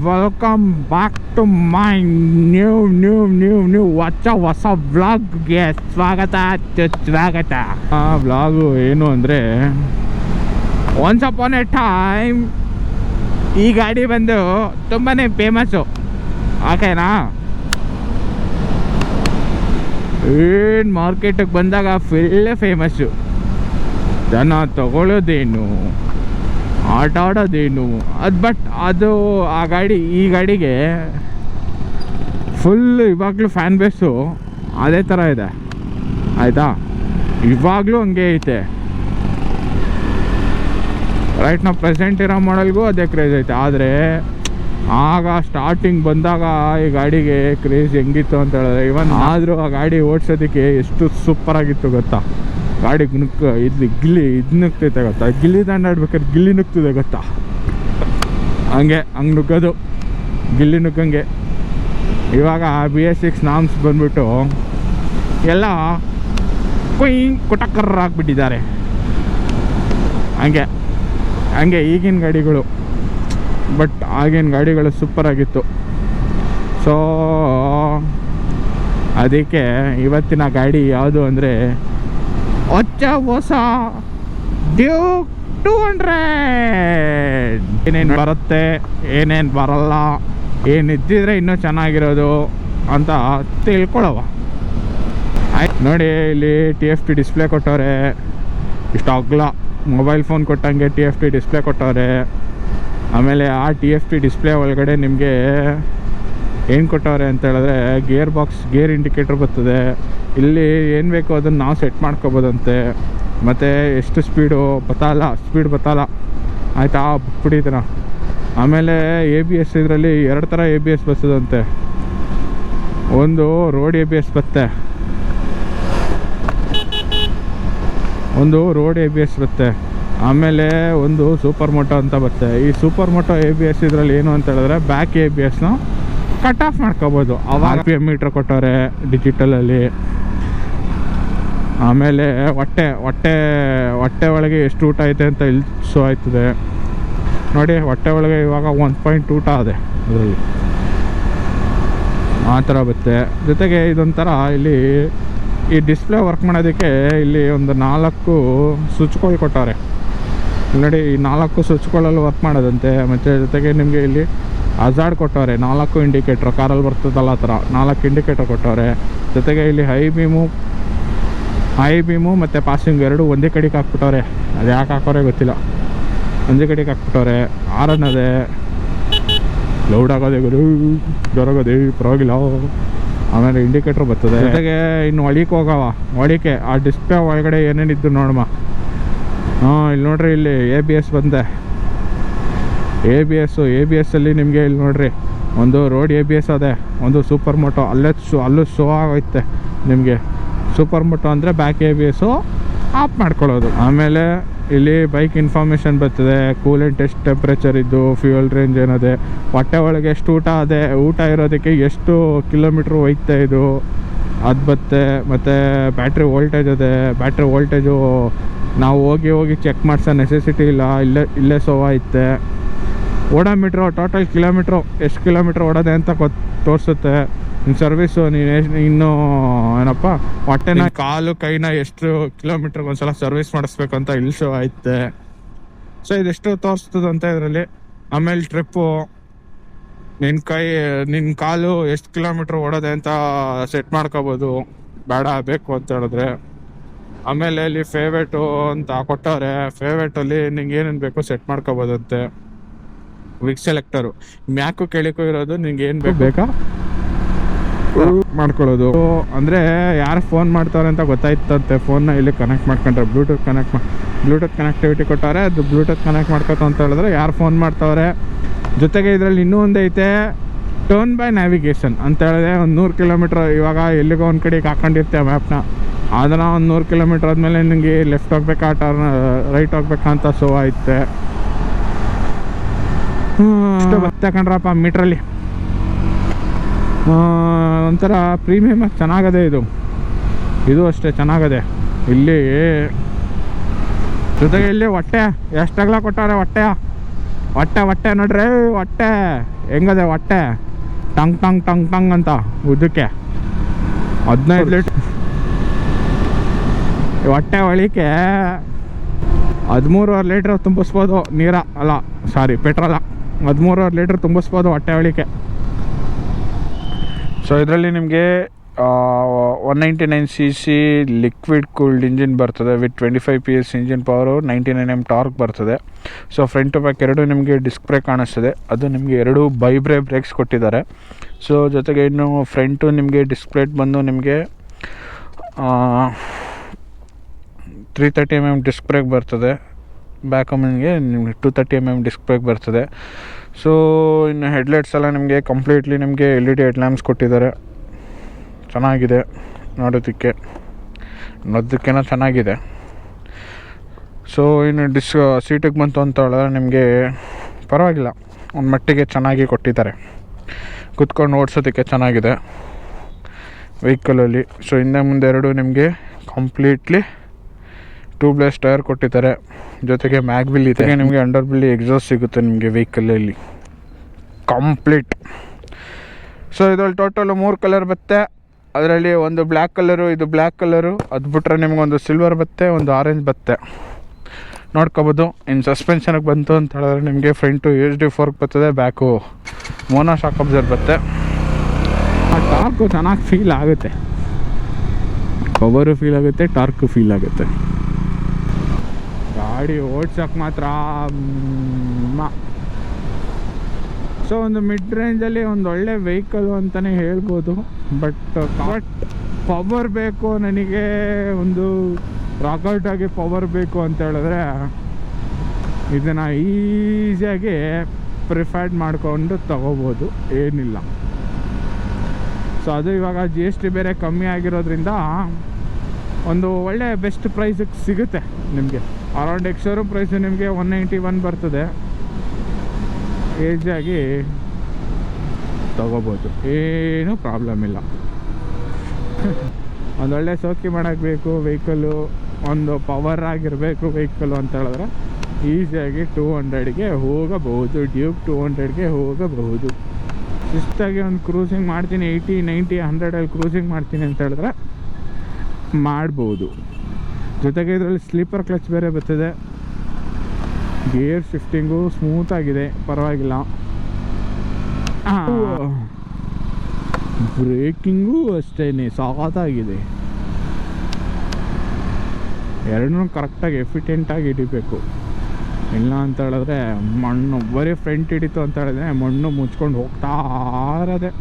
Welcome back to my new ಹೊಸ ವ್ಲಾಗ್ಗೆ ಸ್ವಾಗತ. ಆ ವ್ಲಾಗು ಏನು ಅಂದರೆ, ಒನ್ಸ್ ಅಪಾನ್ ಎ ಟೈಮ್ ಈ ಗಾಡಿ ಬಂದು ತುಂಬಾ ಫೇಮಸ್ಸು, ಓಕೆನಾ. ಏನು ಮಾರ್ಕೆಟಿಗೆ ಬಂದಾಗ ಫುಲ್ ಫೇಮಸ್ಸು. ಜನ ತಗೊಳ್ಳೋದೇನು, ಆಟ ಆಡೋದೇನು ಅದು. ಬಟ್ ಅದು ಈ ಗಾಡಿಗೆ ಫುಲ್ ಇವಾಗಲೂ ಫ್ಯಾನ್ ಬೇಸು ಅದೇ ಥರ ಇದೆ, ಆಯಿತಾ. ಇವಾಗಲೂ ಹಂಗೆ ಐತೆ. ರೈಟ್ ನಾವು ಪ್ರೆಸೆಂಟ್ ಇರೋ ಮಾಡಲ್ಗೂ ಅದೇ ಕ್ರೇಜ್ ಐತೆ. ಆದರೆ ಆಗ ಸ್ಟಾರ್ಟಿಂಗ್ ಬಂದಾಗ ಈ ಗಾಡಿಗೆ ಕ್ರೇಜ್ ಹೆಂಗಿತ್ತು ಅಂತ ಹೇಳಿದ್ರೆ, ಇವನ್ ಆದರೂ ಆ ಗಾಡಿ ಓಡಿಸೋದಕ್ಕೆ ಎಷ್ಟು ಸೂಪರಾಗಿತ್ತು ಗೊತ್ತಾ. ಗಾಡಿ ಗಿಲ್ಲಿ ನುಗ್ತೈತೆ ಗೊತ್ತಾ. ಗಿಲ್ಲಿ ದಂಡ ಆಡ್ಬೇಕಾದ್ರೆ ಗಿಲ್ಲಿ ನುಗ್ತಿದೆ ಗೊತ್ತಾ. ಹಂಗೆ ನುಗ್ಗೋದು, ಗಿಲ್ಲಿ ನುಗ್ಗಂಗೆ. ಇವಾಗ BS6 ನಾಮ್ಸ್ ಬಂದ್ಬಿಟ್ಟು ಎಲ್ಲ ಕುಟಕರ್ ಆಗಿಬಿಟ್ಟಿದ್ದಾರೆ. ಹಂಗೆ ಈಗಿನ ಗಾಡಿಗಳು. ಬಟ್ ಆಗಿನ ಗಾಡಿಗಳು ಸೂಪರಾಗಿತ್ತು. ಸೊ ಅದಕ್ಕೆ ಇವತ್ತಿನ ಗಾಡಿ ಯಾವುದು ಅಂದರೆ ಹೊಸ ಡ್ಯೂಕ್ 200. ಏನೇನು ಬರುತ್ತೆ, ಏನೇನು ಬರಲ್ಲ, ಏನಿದ್ದಿದ್ರೆ ಇನ್ನೂ ಚೆನ್ನಾಗಿರೋದು ಅಂತ ತಿಳ್ಕೊಳ್ಳವ. ಆಯ್ತು ನೋಡಿ, ಇಲ್ಲಿ TFT ಡಿಸ್ಪ್ಲೇ ಕೊಟ್ಟವ್ರೆ. ಇಷ್ಟು ಅಗ್ಲ ಮೊಬೈಲ್ ಫೋನ್ ಕೊಟ್ಟಂಗೆ TFT ಡಿಸ್ಪ್ಲೇ ಕೊಟ್ಟವ್ರೆ. ಆಮೇಲೆ ಆ TFT ಡಿಸ್ಪ್ಲೇ ಒಳಗಡೆ ನಿಮಗೆ ಏನು ಕೊಟ್ಟವ್ರೆ ಅಂತ ಹೇಳಿದ್ರೆ, ಗೇರ್ ಇಂಡಿಕೇಟರ್ ಬರ್ತದೆ. ಇಲ್ಲಿ ಏನು ಬೇಕೋ ಅದನ್ನು ನಾವು ಸೆಟ್ ಮಾಡ್ಕೋಬೋದಂತೆ. ಮತ್ತು ಎಷ್ಟು ಸ್ಪೀಡ್ ಬತ್ತಲ್ಲ, ಆಯಿತಾ, ಬಿಟ್ಬಿಟ್ಟಿದ್ದೀನ. ಆಮೇಲೆ ABS ಇದರಲ್ಲಿ 2 ಥರ ABS ಬರ್ತದಂತೆ. ಒಂದು ರೋಡ್ ABS ಬರುತ್ತೆ, ಆಮೇಲೆ ಒಂದು ಸೂಪರ್ ಮೋಟೋ ಅಂತ ಬರುತ್ತೆ. ಈ ಸೂಪರ್ ಮೋಟೋ ABS ಇದರಲ್ಲಿ ಏನು ಅಂತ ಹೇಳಿದ್ರೆ, ಬ್ಯಾಕ್ ABSನ ಕಟ್ ಆಫ್ ಮಾಡ್ಕೋಬೋದು. ಅವಾಗ RPM ಮೀಟ್ರ್ ಕೊಟ್ಟವ್ರೆ ಡಿಜಿಟಲಲ್ಲಿ. ಆಮೇಲೆ ಹೊಟ್ಟೆ ಒಳಗೆ ಎಷ್ಟು ಊಟ ಐತೆ ಅಂತ ಇಲ್ಲಿ ಶೋ ಆಯ್ತದೆ ನೋಡಿ. ಹೊಟ್ಟೆ ಒಳಗೆ ಇವಾಗ 1.2 ಊಟ ಇದೆ ಅದರಲ್ಲಿ, ಆ ಥರ ಬರುತ್ತೆ. ಜೊತೆಗೆ ಇದೊಂಥರ ಇಲ್ಲಿ ಈ ಡಿಸ್ಪ್ಲೇ ವರ್ಕ್ ಮಾಡೋದಕ್ಕೆ ಇಲ್ಲಿ ಒಂದು 4 ಸ್ವಿಚ್ಗಳು ಕೊಟ್ಟವ್ರೆ ನೋಡಿ. ಈ 4 ಸ್ವಿಚ್ಗಳಲ್ಲಿ ವರ್ಕ್ ಮಾಡೋದಂತೆ. ಮತ್ತು ಜೊತೆಗೆ ನಿಮಗೆ ಇಲ್ಲಿ ಹಜಾರ್ಡ್ ಕೊಟ್ಟವ್ರೆ, 4 ಇಂಡಿಕೇಟ್ರ್, ಕಾರಲ್ಲಿ ಬರ್ತದಲ್ಲ ಆ ಥರ 4 ಇಂಡಿಕೇಟರ್ ಕೊಟ್ಟವ್ರೆ. ಜೊತೆಗೆ ಇಲ್ಲಿ ಹೈ ಬೀಮು ಮತ್ತು ಪಾಸಿಂಗ್ ಎರಡೂ ಒಂದೇ ಕಡೆಗೆ ಹಾಕ್ಬಿಟ್ಟವ್ರೆ. ಅದು ಯಾಕೆ ಹಾಕೋರೆ ಗೊತ್ತಿಲ್ಲ, ಒಂದೇ ಕಡೆಗೆ ಹಾಕ್ಬಿಟ್ಟವ್ರೆ. ಆರನ್ ಅದೇ ಲೌಡ್ ಆಗೋದೇ ಜೋರಾಗೋದೇ ಪರವಾಗಿಲ್ಲ. ಆಮೇಲೆ ಇಂಡಿಕೇಟ್ರ್ ಬರ್ತದೆ. ಜೊತೆಗೆ ಇನ್ನು ಒಳಿಕೆ ಆ ಡಿಸ್ಪ್ಲೇ ಒಳಗಡೆ ಏನೇನಿದ್ದು ನೋಡಮ್ಮ. ಇಲ್ಲಿ ನೋಡ್ರಿ, ಇಲ್ಲಿ ABS ಬಂದೆ. ABS ಅಲ್ಲಿ ನಿಮಗೆ ಇಲ್ಲಿ ನೋಡ್ರಿ, ಒಂದು ರೋಡ್ ABS ಅದೇ, ಒಂದು ಸೂಪರ್ ಮೋಟೋ ಅಲ್ಲೂ ಶೋ ಆಗೈತೆ ನಿಮಗೆ. ಸೂಪರ್ ಮೋಟೋ ಅಂದರೆ ಬ್ಯಾಕ್ ABS ಆಫ್ ಮಾಡ್ಕೊಳ್ಳೋದು. ಆಮೇಲೆ ಇಲ್ಲಿ ಬೈಕ್ ಇನ್ಫಾರ್ಮೇಷನ್ ಬರ್ತದೆ, ಕೂಲೆಂಟ್ ಎಷ್ಟು ಟೆಂಪ್ರೇಚರ್ ಇದ್ದು, ಫ್ಯೂಯಲ್ ರೇಂಜ್ ಏನದೆ, ಹೊಟ್ಟೆ ಒಳಗೆ ಎಷ್ಟು ಊಟ ಇರೋದಕ್ಕೆ ಎಷ್ಟು ಕಿಲೋಮೀಟ್ರ್ ಒಯ್ತಾ ಇದು ಅದು ಬರುತ್ತೆ. ಮತ್ತು ಬ್ಯಾಟ್ರಿ ವೋಲ್ಟೇಜು ನಾವು ಹೋಗಿ ಚೆಕ್ ಮಾಡಿಸೋ ನೆಸೆಸಿಟಿ ಇಲ್ಲ, ಇಲ್ಲೇ ಶೋ ಐತೆ. ಓಡೋಮೀಟ್ರು ಟೋಟಲ್ ಎಷ್ಟು ಕಿಲೋಮೀಟ್ರ್ ಓಡೋದೆ ಅಂತ ತೋರಿಸುತ್ತೆ. ನಿಮ್ಮ ಸರ್ವಿಸು ಇನ್ನೂ ಏನಪ್ಪ, ಹೊಟ್ಟೆನ ಕಾಲು ಕೈನ ಎಷ್ಟು ಕಿಲೋಮೀಟ್ರಿಗೆ ಒಂದ್ಸಲ ಸರ್ವಿಸ್ ಮಾಡಿಸ್ಬೇಕು ಅಂತ ಇಲ್ಲಿ ಶೋ ಐತೆ. ಸೊ ಇದೆಷ್ಟು ತೋರಿಸ್ತದಂತ ಇದರಲ್ಲಿ. ಆಮೇಲೆ ಟ್ರಿಪ್ಪು, ನಿನ್ನ ಕಾಲು ಎಷ್ಟು ಕಿಲೋಮೀಟ್ರ್ ಓಡೋದೆ ಅಂತ ಸೆಟ್ ಮಾಡ್ಕೋಬೋದು, ಬೇಕು ಅಂತ ಹೇಳಿದ್ರೆ. ಆಮೇಲೆ ಇಲ್ಲಿ ಫೇವ್ರೇಟು ಅಂತ ಕೊಟ್ಟವ್ರೆ. ಫೇವ್ರೇಟಲ್ಲಿ ನಿಂಗೆ ಏನೇನು ಬೇಕೋ ಸೆಟ್ ಮಾಡ್ಕೋಬೋದಂತೆ. ವಿಕ್ ಸೆಲೆಕ್ಟರು ಮ್ಯಾಕು ಕೆಳಕ್ಕೂ ಇರೋದು, ನಿಂಗೆ ಏನು ಬೇಕಾ ಮಾಡ್ಕೊಳ್ಳೋದು. ಅಂದರೆ ಯಾರು ಫೋನ್ ಮಾಡ್ತಾರೆ ಅಂತ ಗೊತ್ತಾಯ್ತಂತೆ. ಫೋನ್ನ ಇಲ್ಲಿ ಕನೆಕ್ಟ್ ಮಾಡ್ಕೊಂಡ್ರೆ ಬ್ಲೂಟೂತ್ ಕನೆಕ್ಟಿವಿಟಿ ಕೊಟ್ಟವ್ರೆ. ಅದು ಬ್ಲೂಟೂತ್ ಕನೆಕ್ಟ್ ಮಾಡ್ಕೊತ ಅಂತ ಹೇಳಿದ್ರೆ ಯಾರು ಫೋನ್ ಮಾಡ್ತವ್ರೆ. ಜೊತೆಗೆ ಇದರಲ್ಲಿ ಇನ್ನೂ ಒಂದು ಐತೆ, ಟರ್ನ್ ಬೈ ನ್ಯಾವಿಗೇಷನ್ ಅಂತ ಹೇಳಿದ್ರೆ, ಒಂದು 100 ಕಿಲೋಮೀಟ್ರ್ ಇವಾಗ ಎಲ್ಲಿಗೋ ಒಂದು ಕಡೆಗೆ ಹಾಕೊಂಡಿರ್ತೀವಿ ಮ್ಯಾಪ್ನ. ಅದನ್ನು ಒಂದು 100 ಕಿಲೋಮೀಟ್ರ್ ಆದಮೇಲೆ ನಿಮಗೆ ಲೆಫ್ಟ್ ಹೋಗ್ಬೇಕಾ ರೈಟ್ ಹೋಗ್ಬೇಕಾ ಅಂತ ಶೋ ಐತೆ. ಇಷ್ಟು ಬರ್ತಕೊಂಡ್ರಪ್ಪ ಮೀಟ್ರಲ್ಲಿ. ಒಂಥರ ಪ್ರೀಮಿಯಮ್ ಚೆನ್ನಾಗದೆ ಇದು ಅಷ್ಟೇ ಚೆನ್ನಾಗದೆ. ಇಲ್ಲಿ ಜೊತೆಗೆ ಇಲ್ಲಿ ಹೊಟ್ಟೆ ಎಷ್ಟಾಗಲ ಕೊಟ್ಟಾರೆ. ಹೊಟ್ಟೆ ನೋಡ್ರಿ, ಹೊಟ್ಟೆ ಹೆಂಗದೆ ಹೊಟ್ಟೆ, ಟಂಗ್ ಟಂಗ್ ಟಂಗ್ ಟಂಗ್ ಅಂತ ಉದ್ದಕ್ಕೆ 15 ಲೀಟ್ರ್ ಹೊಟ್ಟೆ ಒಳಿಕೆ 13.5 ಲೀಟ್ರ್ ತುಂಬಿಸ್ಬೋದು ನೀರ, ಅಲ್ಲ ಸಾರಿ ಪೆಟ್ರೋಲ. 13.5 ಲೀಟ್ರ್ ತುಂಬಿಸ್ಬೋದು ಹೊಟ್ಟೆ ಒಳಿಕೆ. ಸೊ ಇದರಲ್ಲಿ ನಿಮಗೆ 199cc ಲಿಕ್ವಿಡ್ ಕೂಲ್ಡ್ ಇಂಜಿನ್ ಬರ್ತದೆ with 25 PS engine power, 99 Nm torque ಬರ್ತದೆ. ಸೊ ಫ್ರಂಟ್ ಟು ಬ್ಯಾಕ್ ಎರಡು ನಿಮಗೆ ಡಿಸ್ಕ್ ಬ್ರೇಕ್ ಕಾಣಿಸ್ತದೆ, ಅದು ನಿಮಗೆ 2 ಬೈಬ್ರೇ ಬ್ರೇಕ್ಸ್ ಕೊಟ್ಟಿದ್ದಾರೆ. ಸೊ ಜೊತೆಗೆ ಇನ್ನು ಫ್ರಂಟು ನಿಮಗೆ ಡಿಸ್ಕ್ ಬ್ರೇಕ್ ಬಂದು ನಿಮಗೆ 330 mm ಡಿಸ್ಕ್ ಬ್ರೇಕ್ ಬರ್ತದೆ. ಬ್ಯಾಕ್ ನಿಮಗೆ 230 mm ಡಿಸ್ಕ್ ಬ್ರೇಕ್ ಬರ್ತದೆ. ಸೊ ಇನ್ನು ಹೆಡ್ಲೈಟ್ಸ್ ಎಲ್ಲ ನಿಮಗೆ ಕಂಪ್ಲೀಟ್ಲಿ ನಿಮಗೆ LED ಹೆಡ್ ಲ್ಯಾಂಪ್ಸ್ ಕೊಟ್ಟಿದ್ದಾರೆ. ಚೆನ್ನಾಗಿದೆ ನೋಡೋದಕ್ಕೆನ ಚೆನ್ನಾಗಿದೆ. ಸೊ ಇನ್ನು ಸೀಟಿಗೆ ಬಂತು ಅಂತ ಹೇಳಿದ್ರೆ ನಿಮಗೆ ಪರವಾಗಿಲ್ಲ, ಒಂದು ಮಟ್ಟಿಗೆ ಚೆನ್ನಾಗಿ ಕೊಟ್ಟಿದ್ದಾರೆ, ಕುತ್ಕೊಂಡು ಓಡಿಸೋದಕ್ಕೆ ಚೆನ್ನಾಗಿದೆ ವೆಹಿಕಲಲ್ಲಿ. ಸೊ ಹಿಂದೆ ಮುಂದೆ ಎರಡು ನಿಮಗೆ ಕಂಪ್ಲೀಟ್ಲಿ ಟ್ಯೂಬ್ಲೆಸ್ ಟೈರ್ ಕೊಟ್ಟಿದ್ದಾರೆ. ಜೊತೆಗೆ ಮ್ಯಾಗ್ವಿಲ್ ಇದೆ, ನಿಮಗೆ ಅಂಡರ್ ಬಿಲ್ಲಿ ಎಕ್ಸಾಸ್ಟ್ ಸಿಗುತ್ತೆ ನಿಮಗೆ ವೆಹಿಕಲಲ್ಲಿ ಕಂಪ್ಲೀಟ್. ಸೊ ಇದರಲ್ಲಿ ಟೋಟಲು 3 ಕಲರ್ ಬರುತ್ತೆ. ಅದರಲ್ಲಿ ಒಂದು ಬ್ಲ್ಯಾಕ್ ಕಲರು, ಇದು ಬ್ಲ್ಯಾಕ್ ಕಲರು, ಅದು ಬಿಟ್ಟರೆ ನಿಮಗೊಂದು ಸಿಲ್ವರ್ ಬರುತ್ತೆ, ಒಂದು ಆರೆಂಜ್ ಬರುತ್ತೆ, ನೋಡ್ಕೋಬೋದು. ಇನ್ನು ಸಸ್ಪೆನ್ಷನ್ಗೆ ಬಂತು ಅಂತ ಹೇಳಿದ್ರೆ ನಿಮಗೆ ಫ್ರಂಟು HD ಫೋರ್ಕ್ ಬರ್ತದೆ, ಬ್ಯಾಕು ಮೋನೋ ಶಾಕ್ ಅಬ್ಸರ್ವರ್ ಬರುತ್ತೆ. ಆ ಟಾರ್ಕು ಚೆನ್ನಾಗಿ ಫೀಲ್ ಆಗುತ್ತೆ, ಪವರು ಫೀಲ್ ಆಗುತ್ತೆ, ಟಾರ್ಕು ಫೀಲ್ ಆಗುತ್ತೆ. ಗಾಡಿ ಓಡ್ಸೋಕ್ಕೆ ಮಾತ್ರ ಸೊ ಒಂದು ಮಿಡ್ ರೇಂಜಲ್ಲಿ ಒಂದು ಒಳ್ಳೆ ವೆಹಿಕಲ್ ಅಂತಲೇ ಹೇಳ್ಬೋದು. ಬಟ್ ಪವರ್ ಬೇಕು ನನಗೆ, ಒಂದು ರಾಕೆಟಾಗಿ ಪವರ್ ಬೇಕು ಅಂತ ಹೇಳಿದ್ರೆ ಇದನ್ನು ಈಸಿಯಾಗಿ ಪ್ರಿಫರ್ಡ್ ಮಾಡಿಕೊಂಡು ತಗೋಬೋದು, ಏನಿಲ್ಲ. ಸೊ ಅದು ಇವಾಗ GST ಬೇರೆ ಕಮ್ಮಿ ಆಗಿರೋದ್ರಿಂದ ಒಂದು ಒಳ್ಳೆ ಬೆಸ್ಟ್ ಪ್ರೈಸಿಗೆ ಸಿಗುತ್ತೆ ನಿಮಗೆ. ಅರೌಂಡ್ ಎಕ್ಸ್-ಶೋರೂಮ್ ಪ್ರೈಸು ನಿಮಗೆ 191 ಬರ್ತದೆ. ಈಸಿಯಾಗಿ ತಗೋಬೋದು, ಏನೂ ಪ್ರಾಬ್ಲಮ್ ಇಲ್ಲ. ಒಂದೊಳ್ಳೆ ಸೋಕಿ ಮಾಡೋಕ್ಕೆ ಬೇಕು ವೆಹಿಕಲ್ಲು, ಒಂದು ಪವರ್ ಆಗಿರಬೇಕು ವೆಹಿಕಲ್ಲು ಅಂತ ಹೇಳಿದ್ರೆ ಈಸಿಯಾಗಿ 200ಗೆ ಹೋಗಬಹುದು, ಡ್ಯೂಕ್ 200ಗೆ ಹೋಗಬಹುದು. ಶಿಸ್ತಾಗಿ ಒಂದು ಕ್ರೂಸಿಂಗ್ ಮಾಡ್ತೀನಿ, 80, 90, 100ಅಲ್ಲಿ ಕ್ರೂಸಿಂಗ್ ಮಾಡ್ತೀನಿ ಅಂತ ಹೇಳಿದ್ರೆ ಮಾಡ್ಬೋದು. ಜೊತೆಗೆ ಇದರಲ್ಲಿ ಸ್ಲೀಪರ್ ಕ್ಲಚ್ ಬೇರೆ ಬರ್ತದೆ, ಗೇರ್ ಶಿಫ್ಟಿಂಗು ಸ್ಮೂತಾಗಿದೆ, ಪರವಾಗಿಲ್ಲ. ಬ್ರೇಕಿಂಗು ಅಷ್ಟೇ ಸಾಕಾಗಿದೆ. ಎರಡನ್ನೂ ಕರೆಕ್ಟಾಗಿ ಎಫಿಷಿಯೆಂಟಾಗಿ ಹಿಡಿಬೇಕು. ಇಲ್ಲ ಅಂತ ಹೇಳಿದ್ರೆ ಮಣ್ಣು ಬರೀ ಫ್ರಂಟ್ ಹಿಡಿತು ಅಂತ ಹೇಳಿದ್ರೆ ಮಣ್ಣು ಮುಚ್ಕೊಂಡು ಹೋಗ್ತಾ ಇರೋದೆ.